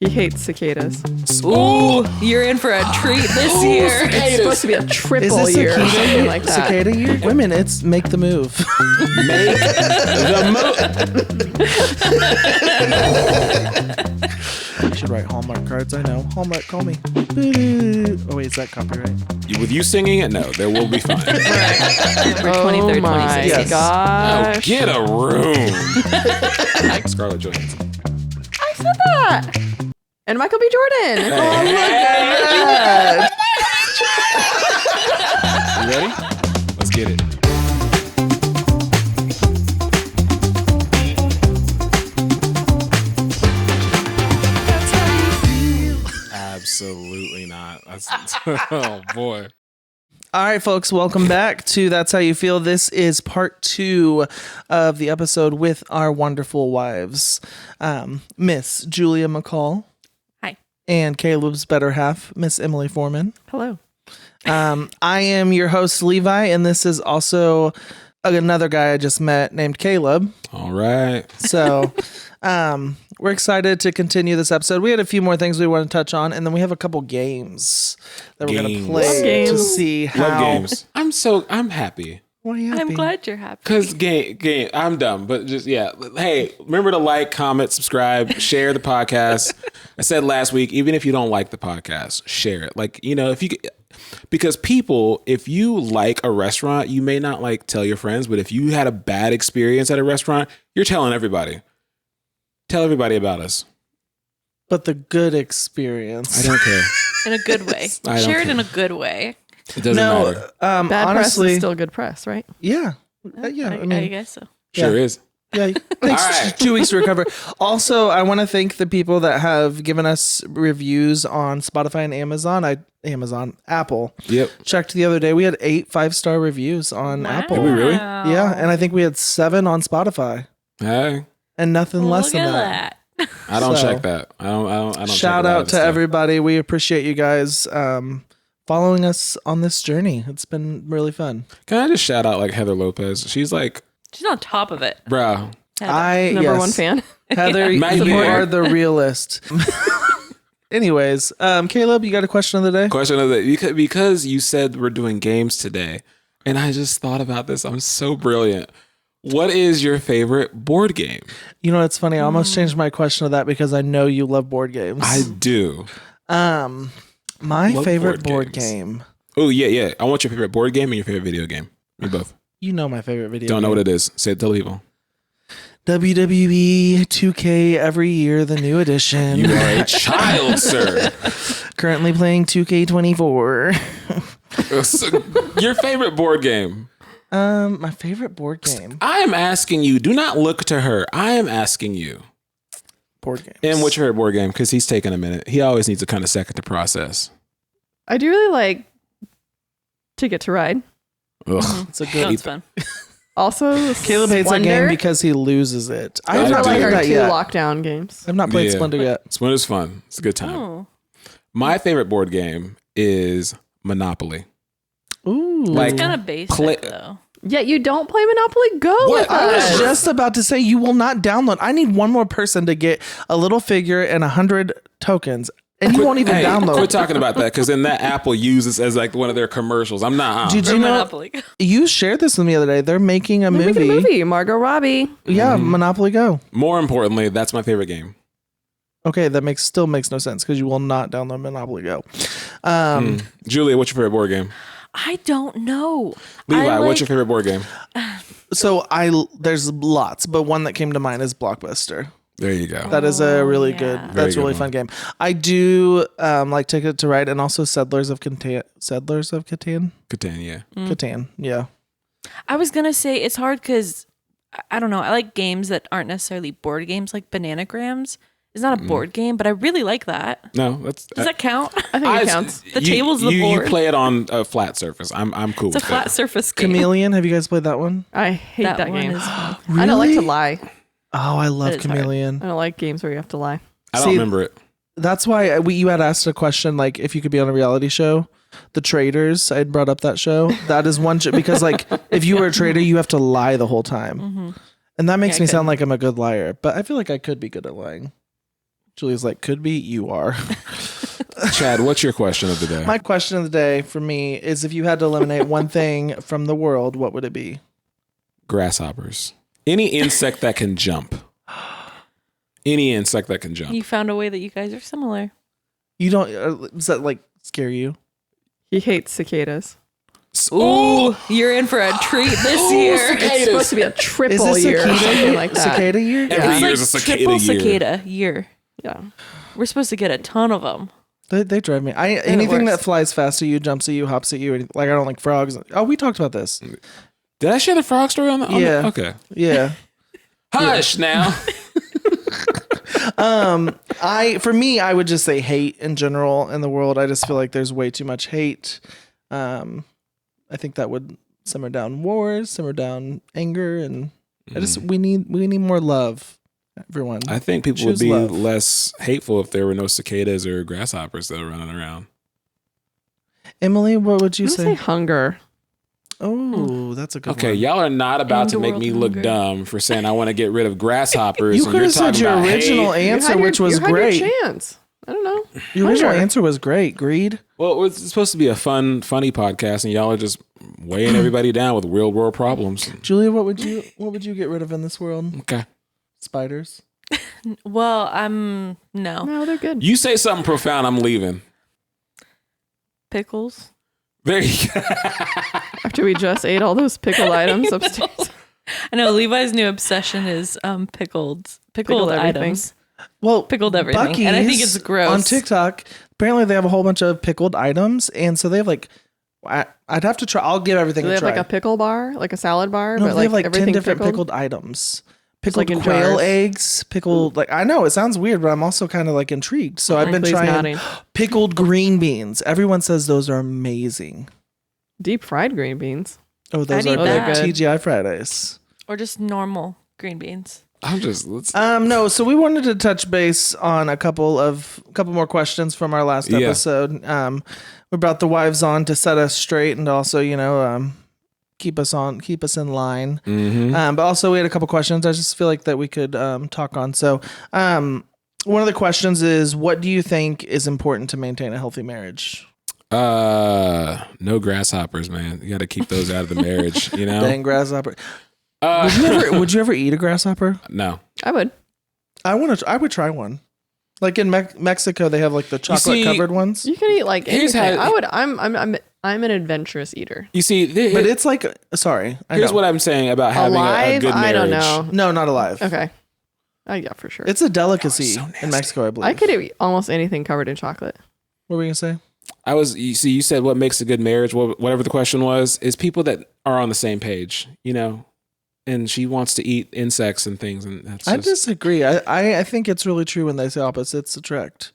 He hates cicadas. Ooh, you're in for a treat this year. It's supposed to be a triple Is this year or cicada something year? like that. Cicada year? Women, it's make the move. Make the You should write Hallmark cards. I know. Hallmark, call me. Oh wait, is that copyright? With you singing it, no, there will be fine. For Oh 23rd, my 26th. Yes. Oh, gosh. get a room. Scarlett Johansson. I said that. And Michael B. Jordan. You ready? Let's get it. Absolutely not. Oh boy. All right, folks, welcome back to That's How You Feel. This is part 2 of the episode with our wonderful wives, Miss Julia McCall. Hi. And Caleb's better half, Miss Emily Foreman. Hello. I am your host, Levi, and this is also another guy I just met named Caleb. All right. So we're excited to continue this episode. We had a few more things we want to touch on, and then we have a couple games that we're going to Games. play Games. to see how. Love games. I'm happy. Why are you I'm happy? glad you're happy. Cause game, I'm dumb, but just Hey, remember to like, comment, subscribe, share the podcast. I said last week, even if you don't like the podcast, share it. Like, because people, if you like a restaurant, you may not tell your friends, but if you had a bad experience at a restaurant, you're telling everybody. Tell everybody about us. But the good experience. I don't care. In a good way. I don't Share it care. in a good way. It doesn't matter. Bad press honestly, is still good press, right? yeah. I guess so. Sure is. Yeah. Thanks. All right. 2 weeks to recover. Also, I want to thank the people that have given us reviews on Spotify and Apple. Yep. Checked the other day. We had 8 5-star reviews on Apple. Did we really? Yeah, and I think we had 7 on Spotify, Hey, and nothing less Look than at that. that. I don't So, check that. I don't. Shout check out to stuff. everybody. We appreciate you guys following us on this journey. It's been really fun. Can I just shout out Heather Lopez? She's She's on top of it. bro. Heather. Number one fan. Heather, Matt, you you are are. the realist. Anyways, Caleb, you got a question of the day? Question of the because you said we're doing games today, and I just thought about this. I'm so brilliant. What is your favorite board game? You know, it's funny. I almost changed my question to that because I know you love board games. I do. My Love favorite board board games. game. Oh yeah. I want your favorite board game and your favorite video game. Me both. You know my favorite video. Don't know game. what it is. Say it to the people. WWE 2K every year, the new edition. You are a child, sir. Currently playing 2K24. Your favorite board game. My favorite board game. I am asking you. Do not look to her. I am asking you. Board games. And what's your favorite board game? Because he's taking a minute. He always needs a kind of second to process. I do really like Ticket to Ride. Ugh. It's a good. Sounds fun. Also, Caleb hates that game because he loses it. I have Those not are like played our that 2 yet. lockdown games. I've not played Yeah. Splendor yet. Splinter's fun. It's a good time. Oh. My favorite board game is Monopoly. Ooh. Like, It's kind of basic, play- though. Yet you don't play Monopoly Go What? with I was us. just about to say you will not download. I need one more person to get a little figure and 100 tokens, and you won't even Hey, download. Quit talking about that because then that Apple uses as one of their commercials. I'm not. Did For you know? Monopoly. You shared this with me the other day. They're making a They're movie. making a movie. Margot Robbie. Yeah, Monopoly Go. More importantly, that's my favorite game. Okay, that still makes no sense because you will not download Monopoly Go. Julia, what's your favorite board game? I don't know. Levi, what's your favorite board game? So there's lots, but one that came to mind is Blockbuster. There you go. That is a really yeah. good. Very That's good really one. fun game. I do like Ticket to Ride and also Settlers of Catan. Catan, yeah. Catan. Yeah. I was going to say it's hard because, I don't know, I like games that aren't necessarily board games, like Bananagrams. It's not a board game, but I really like that. No, that's. Does that count? I think it counts. The table's the you board. You play it on a flat surface. I'm cool It's a with flat that. surface game. Chameleon. Have you guys played that one? I hate that one game. is fun. I don't like to Really? lie. Oh, I love That is hard. Chameleon. I don't like games where you have to lie. I don't See, remember it. That's why you had asked a question like if you could be on a reality show. The Traders, I had brought up that show. That is one because like if you were a trader, you have to lie the whole time, and that makes Yeah, I me sound couldn't. like I'm a good liar. But I feel like I could be good at lying. Julia's like, could be, you are. Chad, what's your question of the day? My question of the day for me is, if you had to eliminate one thing from the world, what would it be? Grasshoppers. Any insect that can jump. Any insect that can jump. You found a way that you guys are similar. You don't, does that like scare you? He hates cicadas. Ooh, you're in for a treat this year. It's supposed to be a triple Is this year or cicada something year? like that. Cicada year? Every Yeah. year It's is a like cicada triple year. cicada year. Yeah. We're supposed to get a ton of them. They drive me. it Anything works. that flies fast to you, jumps at you, hops at you. Like, I don't like frogs. Oh, we talked about this. Did I share the frog story on the? Yeah. Okay. Yeah. Hush now. For me, I would just say hate in general in the world. I just feel like there's way too much hate. I think that would simmer down wars, simmer down anger, and we need more love. Everyone, I think people would Choose be love. less hateful if there were no cicadas or grasshoppers that are running around. Emily, what would you I'm gonna say say? hunger. Oh, that's a good Okay, one. y'all are not about End to make world me look hunger. dumb for saying I want to get rid of grasshoppers. You and could you're have said talking your about original hate. answer, which was you had great. Your chance. I don't know. Your original Hunger. answer was great. Greed. Well, it's supposed to be a funny podcast, and y'all are just weighing everybody down with real world problems. Julia, what would you get rid of in this world? Okay. Spiders. Well, no. No, they're good. You say something profound, I'm leaving. Pickles. There you go. After we just ate all those pickled items upstairs. I know Levi's new obsession is pickled Pickled everything. items. Well, Pickled everything. And I think it's gross. On TikTok, apparently they have a whole bunch of pickled items, and so they have like, I'd have to try. I'll give everything Do they a have try. like a pickle bar, like a salad bar, No, but they have like 10 everything different pickled items. Pickled like in quail jars. eggs, pickled like I know it sounds weird, but I'm also kind of like intrigued. So I've been Please trying nodding. pickled green beans. Everyone says those are amazing. Deep fried green beans. Oh, those need are that. big TGI Fridays. Or just normal green beans. I'm just let's. No, so we wanted to touch base on a couple more questions from our last Yeah. episode. We brought the wives on to set us straight and also, keep us in line. Mhm. But also we had a couple questions I just feel like that we could talk on. So, one of the questions is, what do you think is important to maintain a healthy marriage? No grasshoppers, man. You got to keep those out of the marriage. You know. Dang grasshopper. Would you ever eat a grasshopper? No. I would. I would try one. Like in Mexico, they have like the chocolate covered ones. You can eat like Here's anything. how- I would. I'm an adventurous eater. You see, But it's like, sorry. here's what I'm saying about having a Alive? good marriage. I don't know. No, not alive. Okay. Yeah, for sure. It's a delicacy so in nasty. Mexico, I believe. I could eat almost anything covered in chocolate. What were you gonna say? You said what makes a good marriage, whatever the question was, is people that are on the same page, and she wants to eat insects and things. And that's I just, disagree. I think it's really true when they say opposites attract.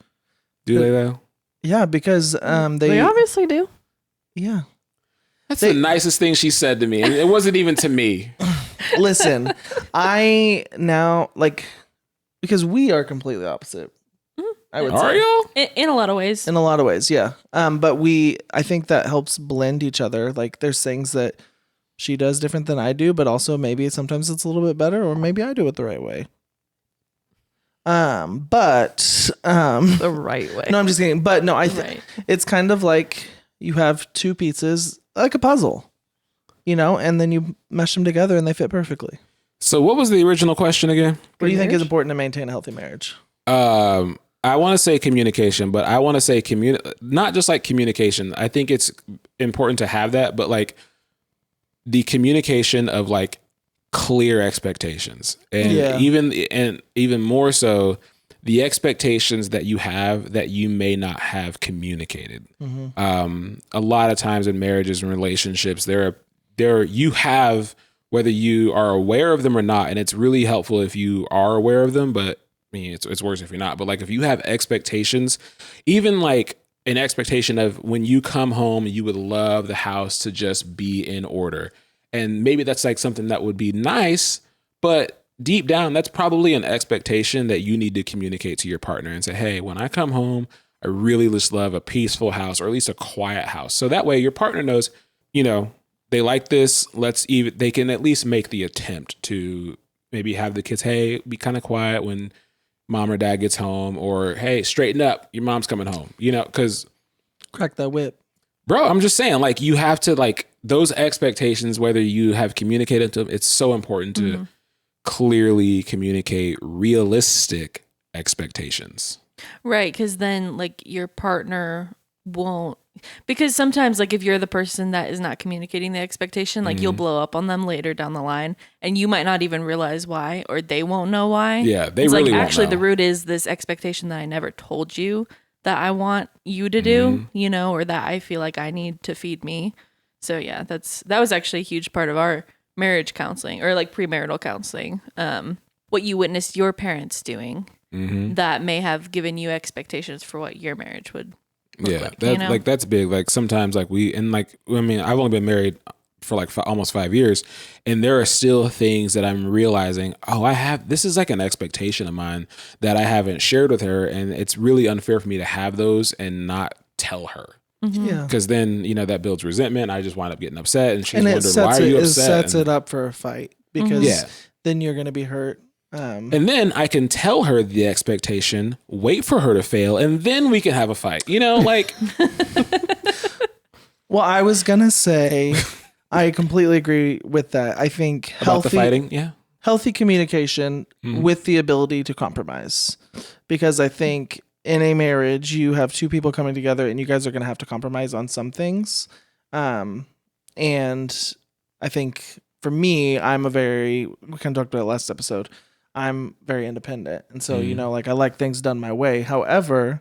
do they though? Yeah, because They they obviously do. yeah. That's the nicest thing she said to me. And it wasn't even to me. Listen, I now because we are completely opposite. I would Are say. y'all? In a lot of ways. In a lot of ways, yeah. But I think that helps blend each other. Like there's things that she does different than I do, but also maybe sometimes it's a little bit better, or maybe I do it the right way. But The right way. no, I'm just kidding. But no, Right. it's kind of like you have two pieces, like a puzzle, and then you mesh them together and they fit perfectly. So what was the original question again? What do you think is marriage? important to maintain a healthy marriage? I want to say communication, but I want to say not just like communication. I think it's important to have that, but like the communication of like clear expectations, and Yeah. even more so the expectations that you have that you may not have communicated. A lot of times in marriages and relationships, you have, whether you are aware of them or not, and it's really helpful if you are aware of them, but I mean, it's worse if you're not. But like if you have expectations, even like an expectation of when you come home, you would love the house to just be in order. And maybe that's like something that would be nice, but deep down, that's probably an expectation that you need to communicate to your partner and say, hey, when I come home, I really just love a peaceful house, or at least a quiet house. So that way your partner knows, they like this. They can at least make the attempt to maybe have the kids, hey, be kind of quiet when mom or dad gets home, or hey, straighten up, your mom's coming home, because Crack that whip. bro, I'm just saying, like, you have to, like, those expectations, whether you have communicated to them, it's so important to clearly communicate realistic expectations. Right, because then like your partner won't, because sometimes like if you're the person that is not communicating the expectation, like you'll blow up on them later down the line and you might not even realize why, or they won't know why. Yeah, they it's really like won't actually know. the root is this expectation that I never told you that I want you to do, or that I feel like I need to feed me. So yeah, that was actually a huge part of our marriage counseling, or like premarital counseling. What you witnessed your parents doing that may have given you expectations for what your marriage would look like. Like that's big. Like sometimes like I've only been married for like almost 5 years, and there are still things that I'm realizing, this is like an expectation of mine that I haven't shared with her, and it's really unfair for me to have those and not tell her. Yeah. Because then, that builds resentment. I just wind up getting upset, and she's wondering, why are you upset? It sets it up for a fight, because then you're going to be hurt. And then I can tell her the expectation, wait for her to fail, and then we can have a fight. Like. Well, I was going to say, I completely agree with that. I think About the fighting, healthy communication with the ability to compromise. Because I think in a marriage, you have two people coming together and you guys are going to have to compromise on some things. And I think for me, we kind of talked about it last episode, I'm very independent. And so, like I like things done my way. However,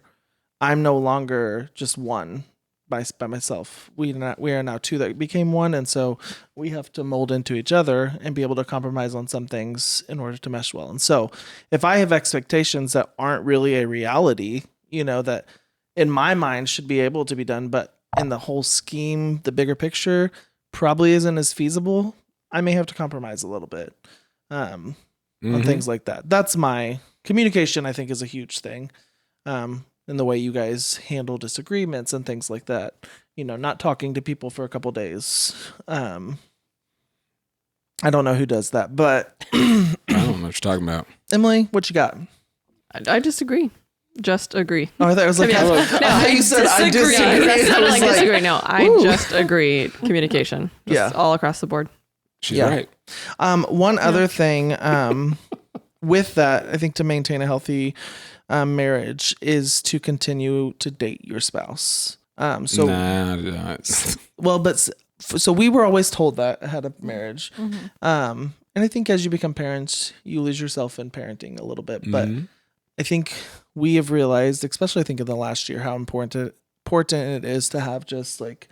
I'm no longer just one by myself. We are now two that became one. And so we have to mold into each other and be able to compromise on some things in order to mesh well. And so if I have expectations that aren't really a reality, that in my mind should be able to be done, but in the whole scheme, the bigger picture probably isn't as feasible, I may have to compromise a little bit on things like that. That's my communication, I think, is a huge thing. In the way you guys handle disagreements and things like that, not talking to people for a couple days. I don't know who does that, but I don't know what you're talking about. Emily, what you got? I disagree. Just agree. Oh, I thought it was like, you said I disagree. That's not I was like disagree. No, I just agree. Communication. Just all across the board. She's right. One other thing with that, I think to maintain a healthy marriage is to continue to date your spouse. So we were always told that ahead of marriage. And I think as you become parents, you lose yourself in parenting a little bit. But I think we have realized, especially I think in the last year, how important it is to have just like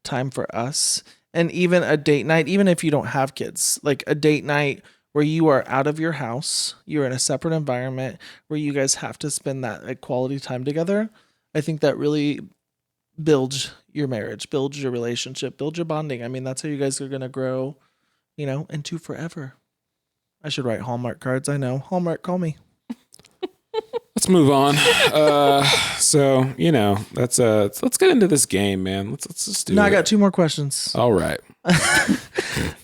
time for us. And even a date night, even if you don't have kids, like a date night where you are out of your house, you're in a separate environment where you guys have to spend that like quality time together. I think that really builds your marriage, builds your relationship, builds your bonding. I mean, that's how you guys are going to grow, into forever. I should write Hallmark cards. I know. Hallmark, call me. Let's move on. So let's get into this game, man. Let's just do it. I got 2 more questions. All right.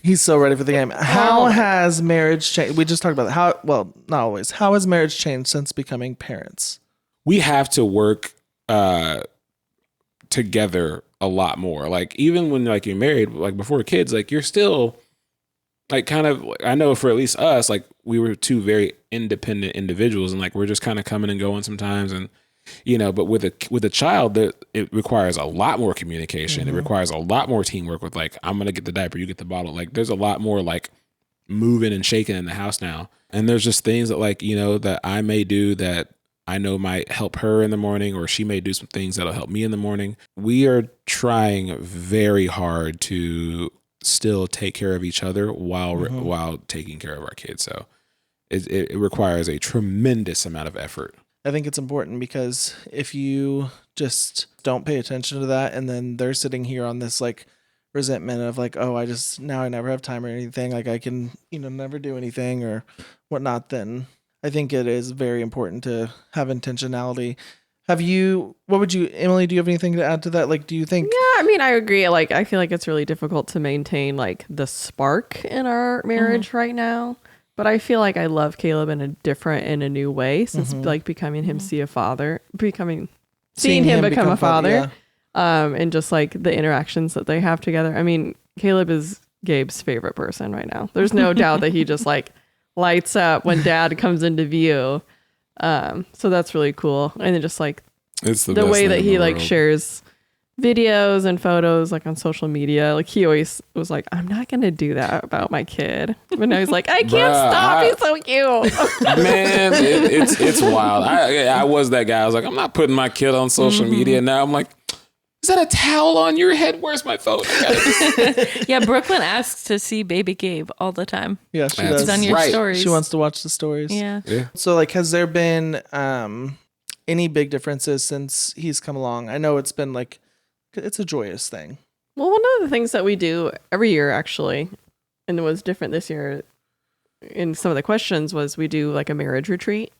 He's so ready for the game. How has marriage changed? We just talked about that. Not always. How has marriage changed since becoming parents? We have to work together a lot more. Like even when like you're married, like before kids, like you're still like kind of, I know for at least us, like we were 2 very independent individuals, and like we're just kind of coming and going sometimes, and but with a child, that it requires a lot more communication. It requires a lot more teamwork with like, I'm gonna get the diaper, you get the bottle. Like there's a lot more like moving and shaking in the house now, and there's just things that like that I may do that I know might help her in the morning, or she may do some things that'll help me in the morning. We are trying very hard to still take care of each other while taking care of our kids. So it requires a tremendous amount of effort. I think it's important because if you just don't pay attention to that, and then they're sitting here on this like resentment of like, oh, I never have time or anything, like I can, never do anything or whatnot, then I think it is very important to have intentionality. Emily, do you have anything to add to that? Like, do you think? Yeah, I mean, I agree. Like, I feel like it's really difficult to maintain like the spark in our marriage right now. But I feel like I love Caleb in a new way since like becoming him seeing him become a father. And just like the interactions that they have together. I mean, Caleb is Gabe's favorite person right now. There's no doubt that he just like lights up when dad comes into view. So that's really cool. And then just like it's the way that he like world. shares videos and photos like on social media. Like he always was like, I'm not going to do that about my kid. But now he's like, I can't stop. He's so cute. Man, it's wild. I was that guy. I was like, I'm not putting my kid on social media. Now I'm like, is that a towel on your head? Where's my phone? Yeah, Brooklyn asks to see baby Gabe all the time. Yeah, she That's does. It's on your stories. She wants to watch the stories. Yeah. So like, has there been any big differences since he's come along? I know it's been like, it's a joyous thing. Well, one of the things that we do every year actually, and it was different this year in some of the questions, was we do like a marriage retreat.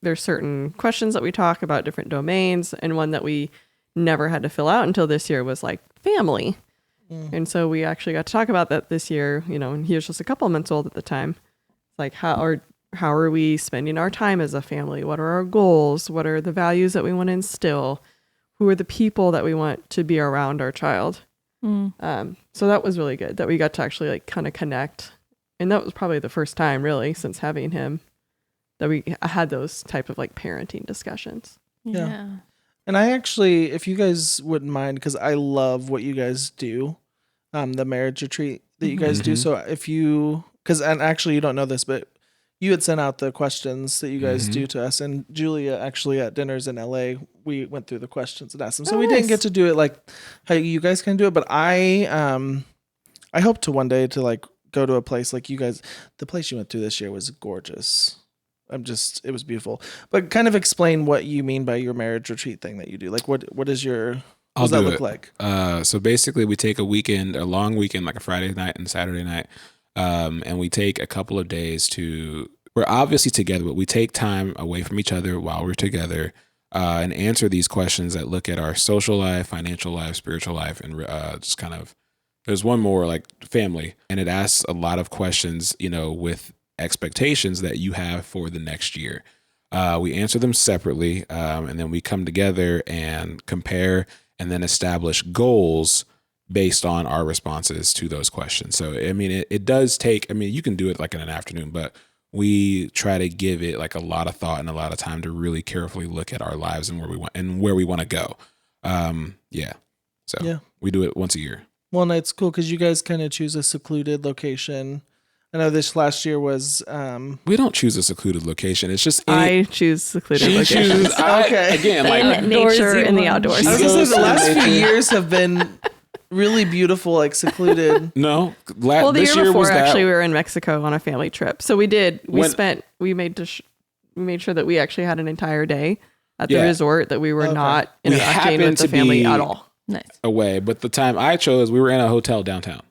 There's certain questions that we talk about different domains, and one that we never had to fill out until this year was like family. And so we actually got to talk about that this year, you know, and he was just a couple of months old at the time. Like how are we spending our time as a family? What are our goals? What are the values that we want to instill? Who are the people that we want to be around our child? So that was really good that we got to actually like kind of connect. And that was probably the first time really since having him that we had those type of like parenting discussions. Yeah. And I actually, if you guys wouldn't mind, because I love what you guys do, the marriage retreat that you guys do. So if you, and actually you don't know this, but you had sent out the questions that you guys do to us, and Julia actually at dinners in LA, we went through the questions and asked them. So we didn't get to do it like how you guys can do it, but I hope to one day to like go to a place like you guys. The place you went to this year was gorgeous. It was beautiful. But kind of explain what you mean by your marriage retreat thing that you do. Like what does that look like? So basically we take a long weekend, like a Friday night and Saturday night. And we take a couple of days we're obviously together, but we take time away from each other while we're together, and answer these questions that look at our social life, financial life, spiritual life, and just kind of, there's one more like family, and it asks a lot of questions, you know, with expectations that you have for the next year. We answer them separately, and then we come together and compare and then establish goals based on our responses to those questions. So, I mean, it does take, I mean, you can do it like in an afternoon, but we try to give it like a lot of thought and a lot of time to really carefully look at our lives and where we want to go. So we do it once a year. Well, and it's cool because you guys kind of choose a secluded location. I know this last year was... we don't choose a secluded location. It's just... I choose secluded locations. Again, like... nature in the outdoors. I was going to say, the last few years have been really beautiful, like secluded. No. Well, the year before, actually, we were in Mexico on a family trip. So we made sure that we actually had an entire day at the resort, that we were not interacting with the family at all. Nice. Away. But the time I chose, we were in a hotel downtown.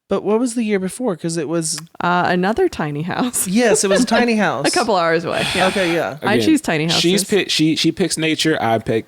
But what was the year before? Because it was... another tiny house. Yes, it was a tiny house. A couple hours away. Yeah. Okay, yeah. Again, I choose tiny houses. She picks nature.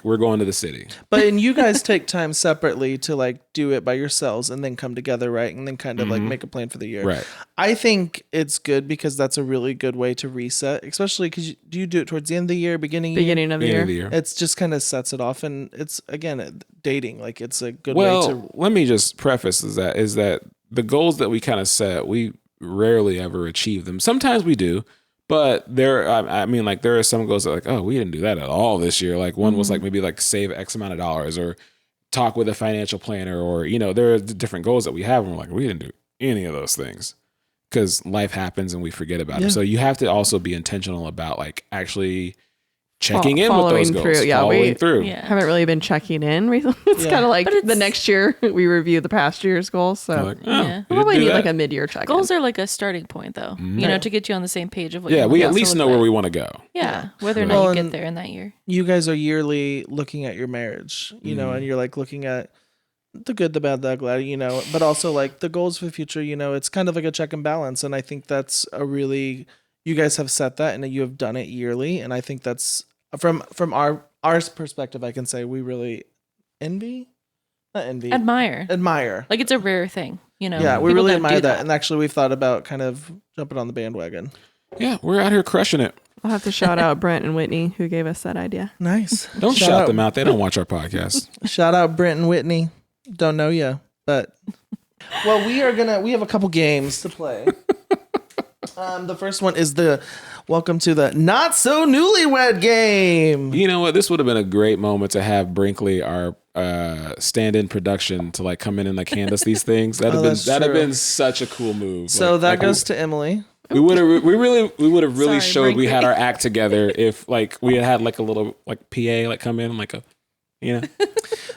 We're going to the city. But you guys take time separately to like do it by yourselves and then come together, right? And then kind of like make a plan for the year. Right. I think it's good because that's a really good way to reset, especially because you do it towards the end of the year, beginning of the year. It's just kind of sets it off, and it's again dating. Like it's a good way to. Well, let me just preface is that the goals that we kind of set, we rarely ever achieve them. Sometimes we do, but there are some goals that like, oh, we didn't do that at all this year. Like one was like maybe like save X amount of dollars or talk with a financial planner, or, you know, there are different goals that we have. And we're like, we didn't do any of those things because life happens and we forget about it. So you have to also be intentional about like actually checking in with those goals, following through. Yeah. Haven't really been checking in recently. It's kind of like the next year we review the past year's goals. So probably need like a mid-year check. Goals are like a starting point, though. You know, to get you on the same page of what. Yeah, we at least know where we want to go. Yeah, whether or not you get there in that year. You guys are yearly looking at your marriage, you know, and you're like looking at the good, the bad, the ugly, you know, but also like the goals for the future. You know, it's kind of like a check and balance, and I think that's you guys have set that and you have done it yearly, and I think that's. From our perspective, I can say we really admire. Like it's a rare thing, you know. Yeah, we really admire that. And actually, we've thought about kind of jumping on the bandwagon. Yeah, we're out here crushing it. I'll have to shout out Brent and Whitney who gave us that idea. Nice. Don't shout them out. They don't watch our podcast. Shout out Brent and Whitney. Don't know you, but well, we have a couple games to play. The first one is the welcome to the Not So Newlywed Game. You know what? This would have been a great moment to have Brinkley, our stand-in production, to like come in and like hand us these things. That'd have been such a cool move. So that goes to Emily. We would have really Sorry, showed we Brinkley. had our act together if like we had like a little like PA like come in and like a, you know.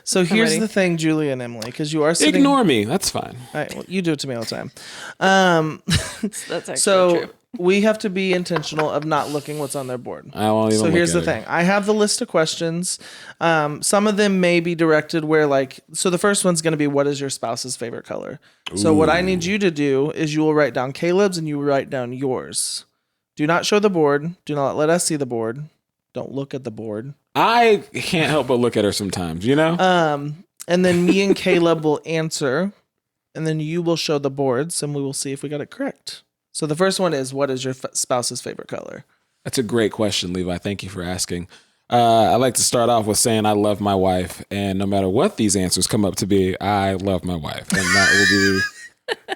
So here's ready. the thing, Julie and Emily, because you are sitting. Ignore me. That's fine. All right, well, you do it to me all the time. That's actually So true. we have to be intentional of not looking what's on their board. I won't even So look here's the at it. thing. I have the list of questions. Some of them may be directed where like, so the first one's going to be, what is your spouse's favorite color? So what I need you to do is you will write down Caleb's and you will write down yours. Do not show the board. Do not let us see the board. Don't look at the board. I can't help but look at her sometimes, you know? And then me and Caleb will answer, and then you will show the boards, and we will see if we got it correct. So the first one is, what is your spouse's favorite color? That's a great question, Levi. Thank you for asking. I like to start off with saying I love my wife, and no matter what these answers come up to be, I love my wife, and that will be.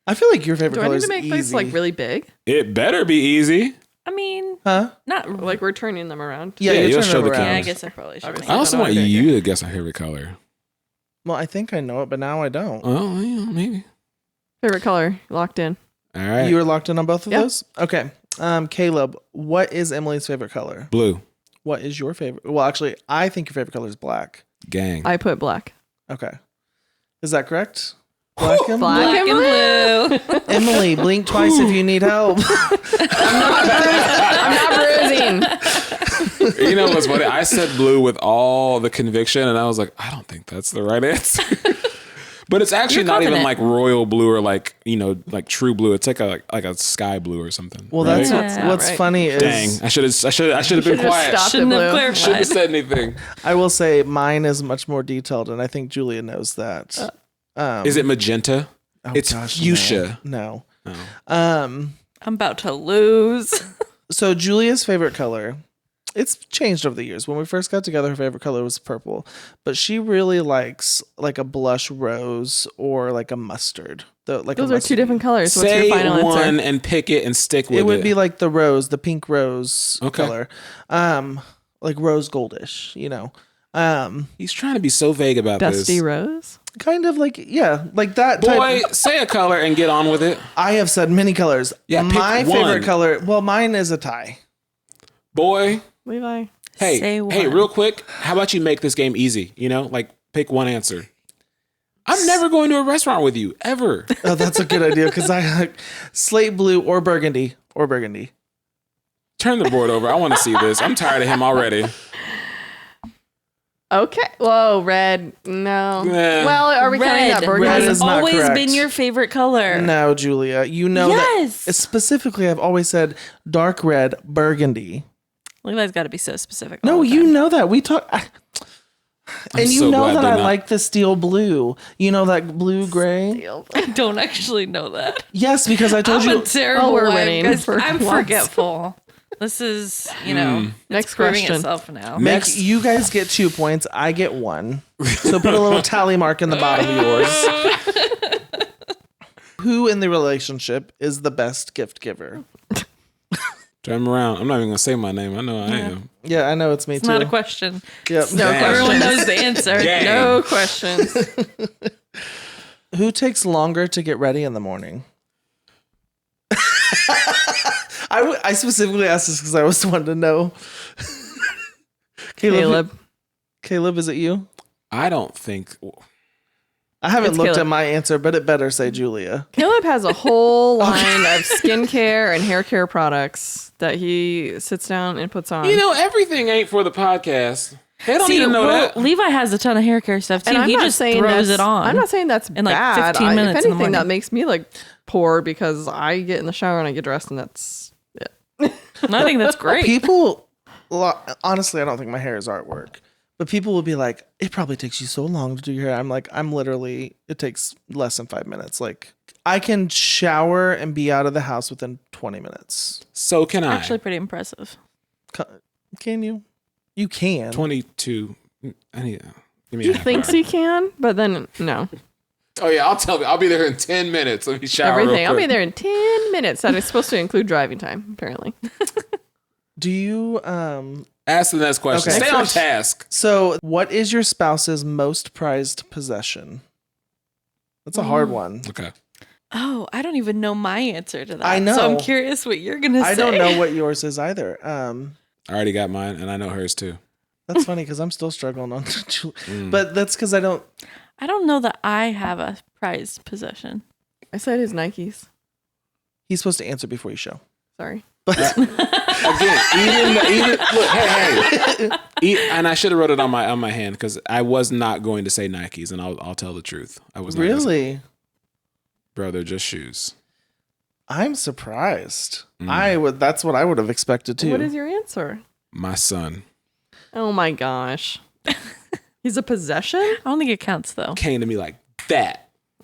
I feel like your favorite Do I color need is to make easy. this like really big? It better be easy. I mean, Huh? not Like we're turning them around. Yeah, Yeah, you you'll turn show it the around. Yeah, I colors. guess I probably should. Obviously. I also don't want know. you to guess my favorite color. Well, I think I know it, but now I don't. Oh, yeah, maybe. Favorite color locked in. All right. You were locked in on both of Yeah. those? Okay. Caleb, what is Emily's favorite color? Blue. What is your favorite? Well, actually, I think your favorite color is black. Gang. I put black. Okay. Is that correct? Black and Black blue? and blue. Emily, blink twice if you need help. I'm not bruising. You know what's funny? I said blue with all the conviction, and I was like, I don't think that's the right answer. But it's actually You're not even confident. like royal blue or like, you know, like true blue. It's like a sky blue or something. Well, right? that's Yeah. what's Right. funny is Dang. I should have been quiet. stopped Shouldn't at have blue. clarified. Shouldn't have said anything. I will say mine is much more detailed, and I think Julia knows that. Is it magenta? Oh, It's gosh, fuchsia. No. Oh. Um. I'm about to lose. So Julia's favorite color, it's changed over the years. When we first got together, her favorite color was purple, but she really likes like a blush rose or like a mustard. Those are two different colors. What's Say your final one answer? and pick it and stick with it. It would be like the rose, the pink rose Okay. color, like rose goldish. You know, He's trying to be so vague about Dusty this. rose. kind of like like that. Boy, Type. say a color and get on with it. I have said many colors. Yeah, pick my one. favorite color. Well, mine is a tie. Boy, Levi. hey, Say hey, one. real quick, how about you make this game easy? You know, like pick one answer. I'm never going to a restaurant with you ever. Oh, that's a good idea because I like slate blue or burgundy or burgundy. Turn the board over. I want to see this. I'm tired of him already. Okay. Whoa, red. No. Yeah. Well, are we counting that burgundy? Red has is not always correct. been your favorite color. No, Julia, you know Yes. that. Specifically, I've always said dark red, burgundy. Levi's got to be so specific. all No, the you time. know that we talk. And you so know glad that they're I not- like the steel blue. You know that blue gray. I don't actually know that. Yes, because I told I'm you. a terrible we're wife, winning guys. for I'm once. forgetful. This is, it's Next proving question. itself now. Next. You guys get 2 points. I get 1. So put a little tally mark in the bottom of yours. Who in the relationship is the best gift giver? Turn him around. I'm not even going to say my name. I know I am. Yeah, I know it's me It's too. not a question. Yep. No Damn. Everyone questions. knows the answer. Gang. No questions. Who takes longer to get ready in the morning? I specifically asked this because I was wanting to know. Caleb, is it you? I don't think. I haven't It's looked Caleb. at my answer, but it better say Julia. Caleb has a whole line of skincare and hair care products that he sits down and puts on. You know, everything ain't for the podcast. They don't need to know that. Levi has a ton of hair care stuff too. and I'm He not just saying throws that's- it on. I'm not saying that's in, like, bad. 15 minutes If in the anything, that morning. makes me like poor because I get in the shower and I get dressed, and that's it. And I think that's great. People, honestly, I don't think my hair is artwork, But people will be like, it probably takes you so long to do your hair. I'm like, it takes less than 5 minutes. Like, I can shower and be out of the house within 20 minutes. So can I. Actually, pretty impressive. Can you? You can. 22. I need. Give me He a half thinks hour. he can, but then no. Oh yeah, I'll be there in 10 minutes. Let me shower. Everything. Real I'll be quick. there in 10 minutes. That is supposed to include driving time, apparently. Do you Ask the next question. Okay. Stay on task. So, what is your spouse's most prized possession? That's a hard one. Okay. Oh, I don't even know my answer to that. I know. So I'm curious what you're gonna say. I don't know what yours is either. I already got mine, and I know hers too. That's funny because I'm still struggling on, but that's because I don't. I don't know that I have a prized possession. I said his Nikes. He's supposed to answer before you show. Sorry. But Again, even look, hey, and I should have wrote it on my hand because I was not going to say Nikes, and I'll tell the truth. I was not gonna say- really, bro, they're just shoes. I'm surprised. That's what I would have expected too. What is your answer? My son Oh my gosh. He's a possession? I don't think it counts though. came to me like that.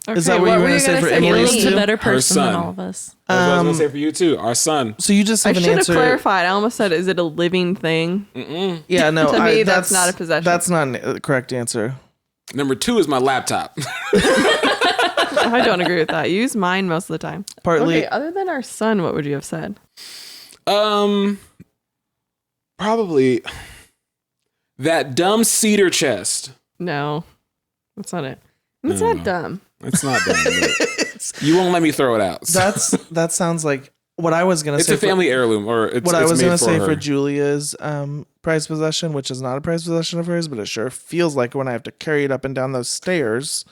Okay, Is that what you were were gonna say for me? Emily's He's a too? better person than son. all of us. That's what I was gonna say for you too. Our son. So you just I have an should have answer. clarified. I almost said, is it a living thing? Yeah, no. To me, that's not a possession. That's not a correct answer. Number 2 is my laptop. I don't agree with that. You use mine most of the time. Partly. Okay, other than our son, what would you have said? Probably that dumb cedar chest. No, that's not it. It's not dumb. It's not dumb. but you won't let me throw it out. So. That sounds like what I was gonna It's say. a family heirloom, or it's What I was made gonna say her. for Julia's prized possession, which is not a prized possession of hers, but it sure feels like when I have to carry it up and down those stairs.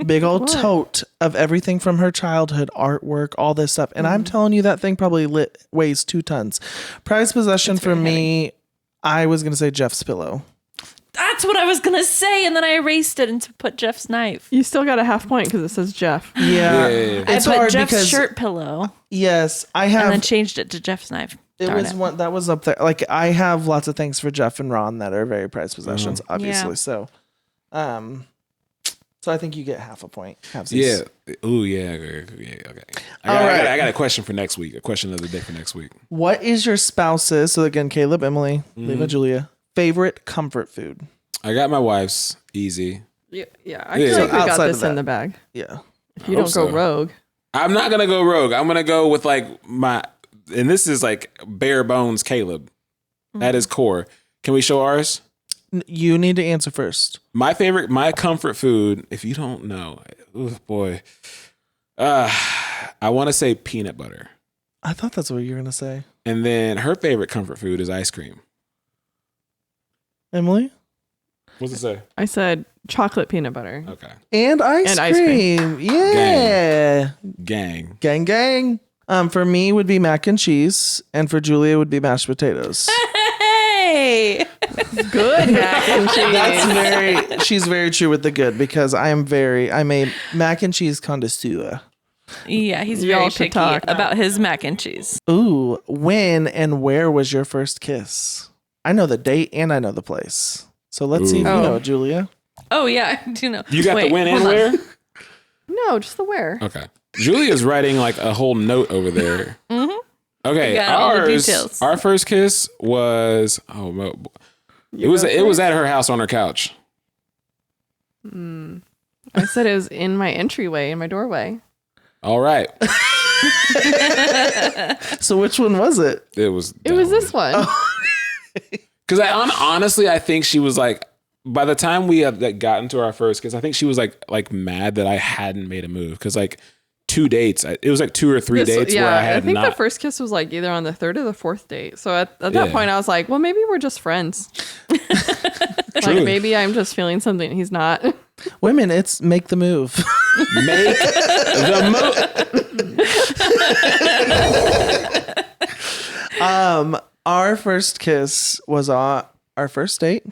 Big old tote of everything from her childhood, artwork, all this stuff. And I'm telling you, that thing probably weighs 2 tons. Prized possession for me, I was going to say Jeff's pillow. That's what I was gonna say, and then I erased it and put Jeff's knife. You still got a half point because it says Jeff. Yeah. Yeah. It's I put hard Jeff's because, shirt pillow yes, I and then have, changed it to Jeff's knife. it Darn was one that was up there. Like, I have lots of things for Jeff and Ron that are very prized possessions, obviously. Yeah. So I think you get half a point. Yeah. Ooh, yeah. Okay. I got a question for next week. A question of the day for next week. What is your spouse's, so again, Caleb, Emily, Levi, Julia, favorite comfort food? I got my wife's easy. Yeah, I Yeah. feel like we got Outside of this in that. the bag. Yeah. If you don't go so. rogue. I'm not gonna go rogue. I'm gonna go with like my, and this is like bare bones Caleb. At his core. Can we show ours? You need to answer first. My comfort food, if you don't know, oh boy. I want to say peanut butter. I thought that's what you were going to say. And then her favorite comfort food is ice cream. Emily? What's it say? I said chocolate peanut butter. Okay. And ice cream. Yeah. Gang. Gang, gang. For me would be mac and cheese, and for Julia would be mashed potatoes. Hey, Good mac and cheese. She's very true with the good because I'm a mac and cheese connoisseur. yeah, he's Y'all very should picky talk. about his mac and cheese. Ooh, when and where was your first kiss? I know the date and I know the place. So let's see if you Ooh. know, Julia. Oh yeah, I do know. You got Wait, the win and hold on. where? No, just the where. Okay. Julia's writing like a whole note over there. Mhm. Okay, We got all the details. Our first kiss was it was at her house on her couch. I said it was in my entryway, in my doorway. All right, So which one was it? it was This one. because honestly I think she was like, by the time we had gotten to our first kiss, I think she was like mad that I hadn't made a move because like 2 dates, it was like 2 or 3 dates where I had think not. the first kiss was like either on the 3rd or the 4th date. So at that Yeah. point, I was like, well, maybe we're just friends. Like maybe I'm just feeling something he's not. Women, it's make the move. Make the move. Our first kiss was on our first date.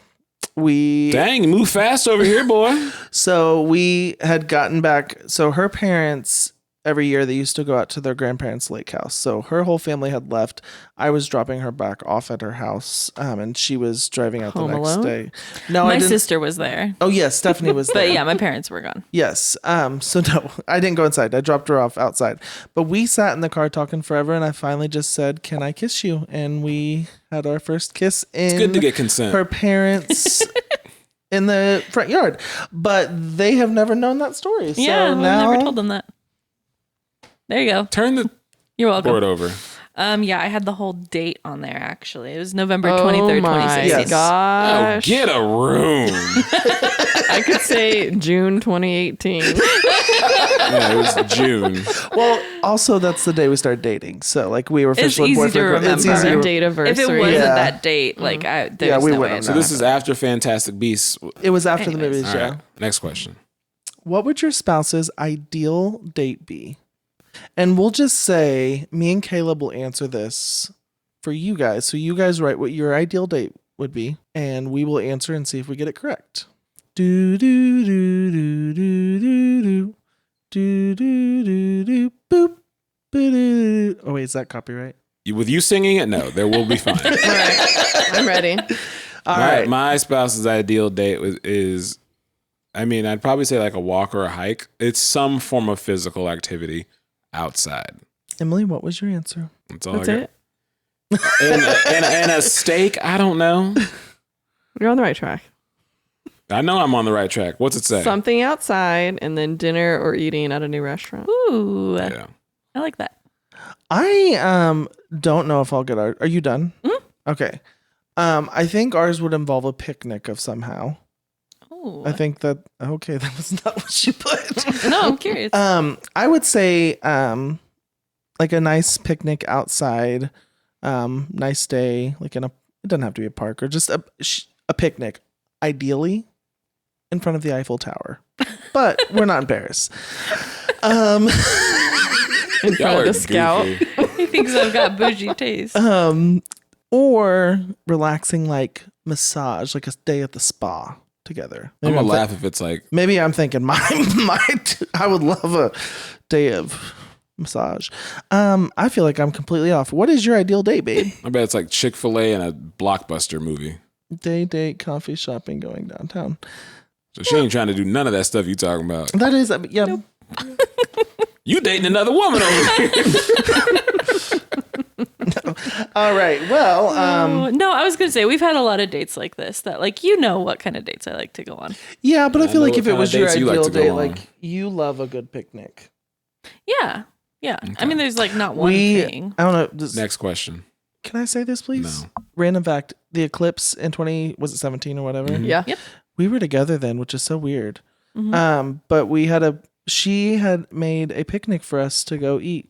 We Dang, move fast over here, boy. So we had gotten back. So her parents every year they used to go out to their grandparents' lake house. So her whole family had left. I was dropping her back off at her house, and she was driving out Home the next Alone? day. No, I My didn't. sister was there. Oh yes, Stephanie was there. But yeah, my parents were gone. Yes. So no, I didn't go inside. I dropped her off outside. But we sat in the car talking forever, and I finally just said, "Can I kiss you?" And we had our first kiss in It's good to get consent. her parents' in the front yard. But they have never known that story. So Yeah, we now never told them that. There you go. Turn the You're welcome. board over. Yeah, I had the whole date on there actually. It was November Oh 23rd, my 2016. Yes. Oh, gosh. get a room. I could say June 2018. Yeah, it was June. Well, also that's the day we started dating. So like we were It's officially easy to boyfriend. It's remember. easy Our to date If it anniversary. wasn't Yeah. that date, like there's we no way. wouldn't I'd So know. this is after Fantastic Beasts. All It was after the Anyways. movies, yeah. right, next question. What would your spouse's ideal date be? And we'll just say me and Caleb will answer this for you guys. So you guys write what your ideal date would be, and we will answer and see if we get it correct. Do do do do do do do do do do do boop. Ba-do. Oh wait, is that copyright? With you singing it, no, there will be fine. All right. I'm ready. All right. My spouse's ideal date is, I mean, I'd probably say like a walk or a hike. It's some form of physical activity outside. Emily, what was your answer? That's all That's I it. got. And a steak, I don't know. You're on the right track. I know I'm on the right track. What's it say? Something outside and then dinner or eating at a new restaurant. Ooh, Yeah. I like that. I don't know if I'll get our. Are you done? Mhm. Okay. I think ours would involve a picnic of somehow. Ooh. I think that okay, that was not what she put. No, I'm curious. I would say like a nice picnic outside, nice day, like in a. It doesn't have to be a park or just a picnic, ideally, in front of the Eiffel Tower, but we're not in Paris. In front Y'all of are the scout. goofy. He thinks I've got bougie taste. Or relaxing like massage, like a day at the spa together. I'm Maybe gonna I'm laugh if it's like, maybe I'm thinking I would love a day of massage. I feel like I'm completely off. What is your ideal date, babe? I bet it's like Chick-fil-A and a Blockbuster movie. Day, date, coffee, shopping, going downtown. So she ain't trying to do none of that stuff you talking about. That is, yeah. Nope. You dating another woman over here. All right. Well, No, I was gonna say we've had a lot of dates like this that like you know what kind of dates I like to go on. yeah, but I I feel know like what if it kind was of your dates you like ideal to go date, on. like you love a good picnic. Yeah. I mean, there's like not one I thing. don't know. Next question. Can I say this, please? No. Random fact: the eclipse in 17 or whatever. Mhm. Yeah. Yep. We were together then, which is so weird. Mhm. But she had made a picnic for us to go eat.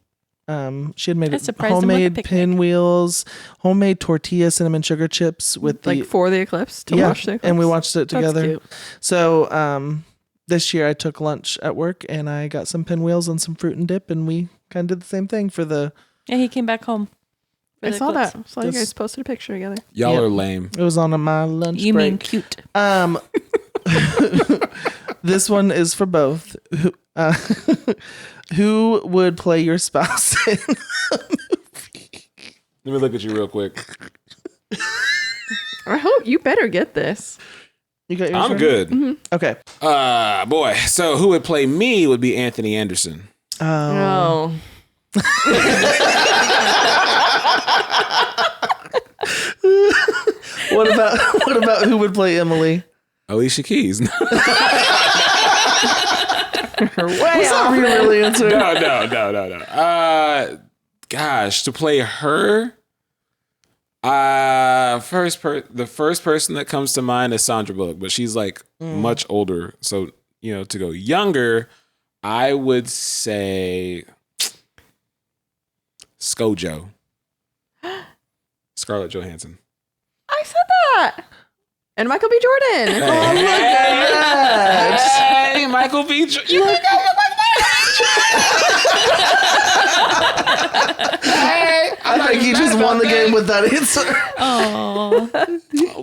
She had made I surprised him with a homemade picnic. pinwheels, homemade tortilla cinnamon sugar chips with Like for the eclipse to watch the eclipse. and we watched it That's together. cute. So this year I took lunch at work and I got some pinwheels and some fruit and dip, and we kind of did the same thing for the. Yeah, he came back home. for I the saw eclipse. that. Saw you This- guys posted a picture together. Y'all Yep. are lame. It was on my lunch You break. mean cute? This one is for both. Who would play your spouse in? Let me look at you real quick. I hope you better get this. You got yours I'm ready? good. Okay. Boy. So who would play me would be Anthony Anderson. Oh. What about who would play Emily? Alicia Keys. Way Are you really answering? No. Gosh, to play her, the first person that comes to mind is Sandra Bullock, but she's like much older. So, to go younger, I would say ScarJo. Scarlett Johansson. I said that. And Michael B. Jordan. Oh, look at that. Hey, Michael B. I think he just won the game with that answer. Oh,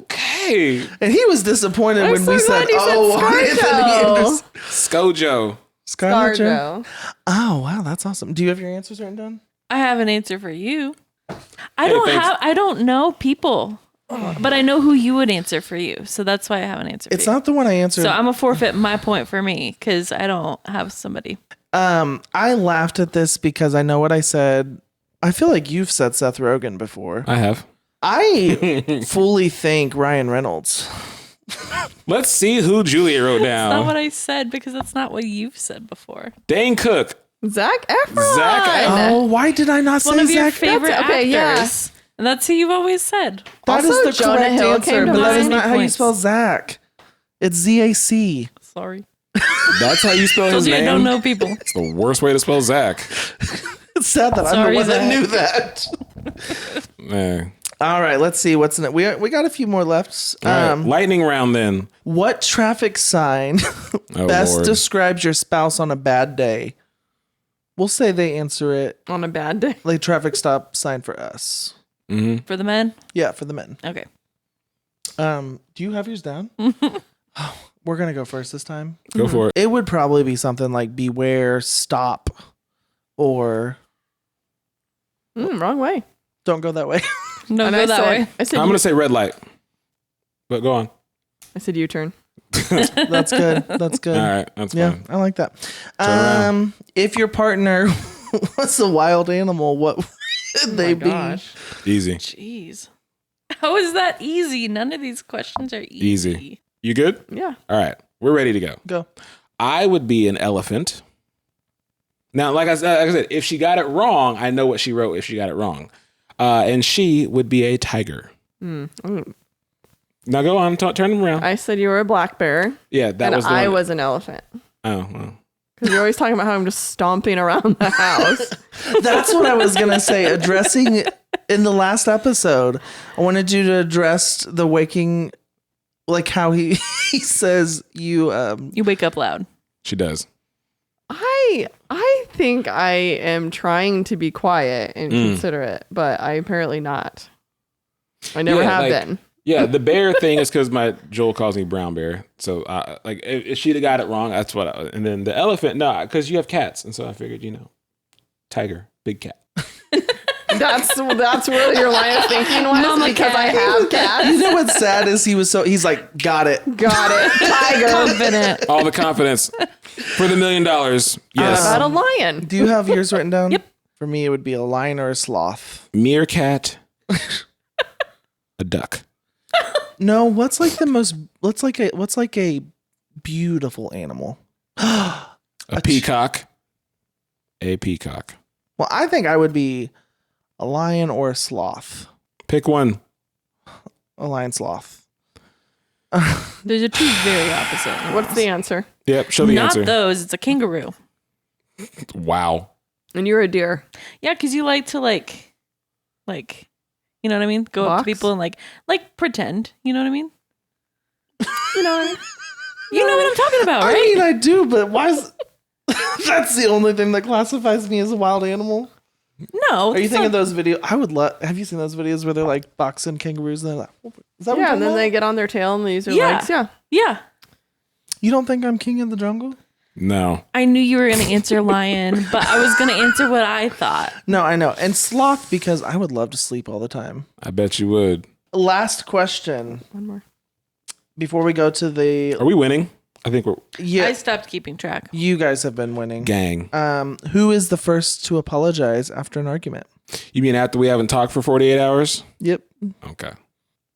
Okay. And he was disappointed I'm when so we said, glad you said "Oh, ScarJo." Anthony Anderson." ScarJo. Scarlett Johansson. Scarjo. Oh wow, that's awesome. Do you have your answers written down? I have an answer for you. thanks. I don't know people, but I know who you would answer for you. So that's why I have an answer for It's you. not the one I answered. So I'm gonna forfeit my point for me because I don't have somebody. I laughed at this because I know what I said. I feel like you've said Seth Rogen before. I have. I fully think Ryan Reynolds. Let's see who Julia wrote That's not down. what I said because that's not what you've said before. Dane Cook. Zac Efron. Zac Efron. Oh, why did I not One say of your Zac? favorite That's- okay, actors. yeah. And that's who you've always said. That is Also, the Jonah correct Hill answer, came to but that is mind. not how you Points. spell Zach. It's ZAC. Sorry. That's how you spell his Told you I name? don't know people. It's the worst way to spell Zach. It's sad that I'm Sorry, the one that Zach. knew that. Man. All right, let's see what's in it. We got a few more left. All right, lightning round then. What traffic sign Oh, best Lord. describes your spouse on a bad day? We'll say they answer it On a bad day. like traffic stop sign for us. For the men? Yeah, for the men. Okay. Do you have yours down? We're gonna go first this time. Go for it. It would probably be something like beware, stop, or Wrong way. don't go that way. No, And go I that said, way. I said, I'm going to say red light. But go on. I said U-turn. That's good. That's good. All right. That's Yeah, fine. I like that. around. If your partner was a wild animal, what would they be? Gosh. Easy. Jeez. How is that easy? None of these questions are easy. Easy. You good? Yeah. All right. We're ready to go. Go. I would be an elephant. Now, like I said, if she got it wrong, I know what she wrote if she got it wrong. And she would be a tiger. Ooh. Now go on, turn them around. I said you were a black bear. Yeah, that and was the I one. was an elephant. Oh, well. Because you're always talking about how I'm just stomping around the house. That's what I was gonna say. Addressing in the last episode, I wanted you to address the waking, like how he says you. You wake up loud. She does. I think I am trying to be quiet and considerate, but I apparently not. I never Yeah, have like- been. Yeah, the bear thing is because my Joel calls me brown bear. So, like, if she'd have got it wrong, that's what. And then the elephant, no, because you have cats, and so I figured, tiger, big cat. That's where your line of thinking was Mama because cat. I have cats. You know what's sad is he's like, got it. Got it. Tiger. Confident. All the confidence for the $1 million. Yes, About a lion. Do you have yours written down? Yep. For me, it would be a lion or a sloth. meerkat, a duck. No, what's like a beautiful animal? A peacock. A peacock. Well, I think I would be a lion or a sloth. Pick one. A lion sloth. Those are two very opposite. What's the answer? Yep, show the Not answer. those. It's a kangaroo. Wow. And you're a deer. Yeah, because you like to like, you know what I mean? Go up to Box? people and like pretend. You know what I mean? You know, You know what I'm talking about, I right? mean, I do, but why is that's the only thing that classifies me as a wild animal? No. Are you it's thinking not- of those videos? I would love. Have you seen those videos where they're like boxing kangaroos and they're like, is that what yeah, you're and then talking they about? get on their tail and they use their Yeah. legs. Yeah. Yeah. You don't think I'm king of the jungle? No. I knew you were going to answer lion, but I was going to answer what I thought. No, I know. And sloth because I would love to sleep all the time. I bet you would. Last question One more. before we go to the Are we winning? I think we're yeah. I stopped keeping track. You guys have been winning. gang. Who is the first to apologize after an argument? You mean after we haven't talked for 48 hours? Yep, Okay.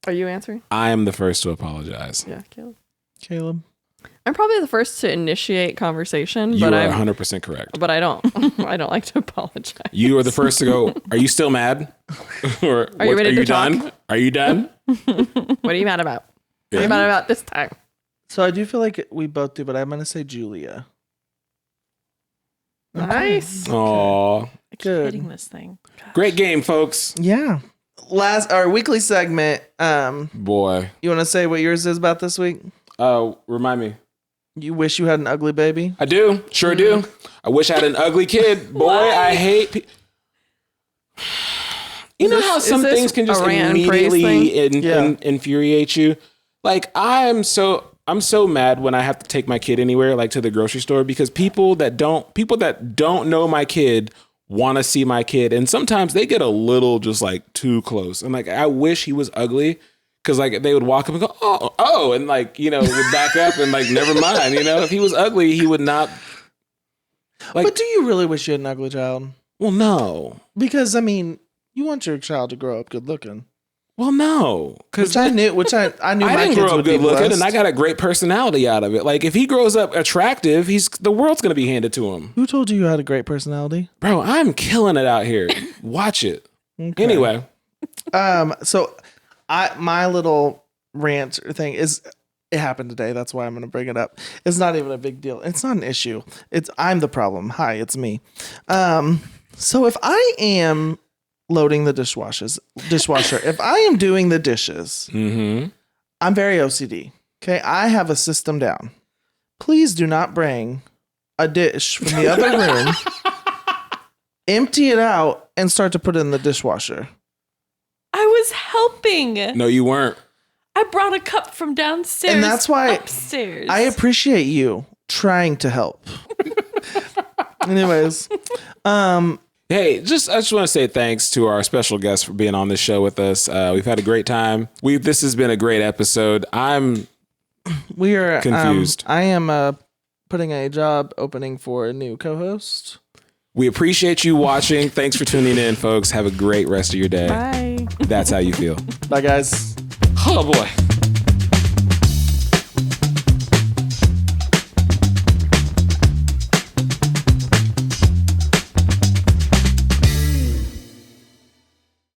Are you answering? I am the first to apologize. Yeah, Caleb. Caleb. I'm probably the first to initiate conversation, You but are I'm 100% correct. but I don't I don't like to apologize. You are the first to go, are you still mad? Or Are you ready to talk? done? Are you done? What are you mad about? What are you mad about this time? So I do feel like we both do, but I'm gonna say Julia. Nice. Aw. I keep Good. hitting this thing. God. Great game, folks. Yeah. Our weekly segment. Boy. You want to say what yours is about this week? Remind me. You wish you had an ugly baby. I do. Sure do. I wish I had an ugly kid. Boy, I hate You know how some this things can just a rant and praise immediately thing? Yeah. infuriate you? Like, I'm I'm so mad when I have to take my kid anywhere, like to the grocery store, because people that don't know my kid want to see my kid, and sometimes they get a little just like too close. And like, I wish he was ugly, because like they would walk up and go, oh, and like, you know, would back up and like, never mind. You know, if he was ugly, he would not. Like, but do you really wish you had an ugly child? Well, no, because I mean, you want your child to grow up good looking. Well, no, because I knew my I didn't kids grow would up be good looking, blessed. and I got a great personality out of it. Like, if he grows up attractive, the world's gonna be handed to him. Who told you had a great personality? Bro, I'm killing it out here. Watch it. Okay. Anyway, so my little rant thing is, it happened today. That's why I'm going to bring it up. It's not even a big deal. It's not an issue. I'm the problem. Hi, it's me. So if I am loading the dishwasher, if I am doing the dishes, I'm very OCD. Okay, I have a system down. Please do not bring a dish from the other room, empty it out, and start to put it in the dishwasher. I was helping. no, you weren't. I brought a cup from downstairs. And that's why upstairs. I appreciate you trying to help. Anyways, Hey, I just want to say thanks to our special guest for being on this show with us. We've had a great time. This has been a great episode. we are confused. I am putting a job opening for a new co-host. We appreciate you watching. Thanks for tuning in, folks. Have a great rest of your day. Bye. That's how you feel. Bye, guys. Oh boy.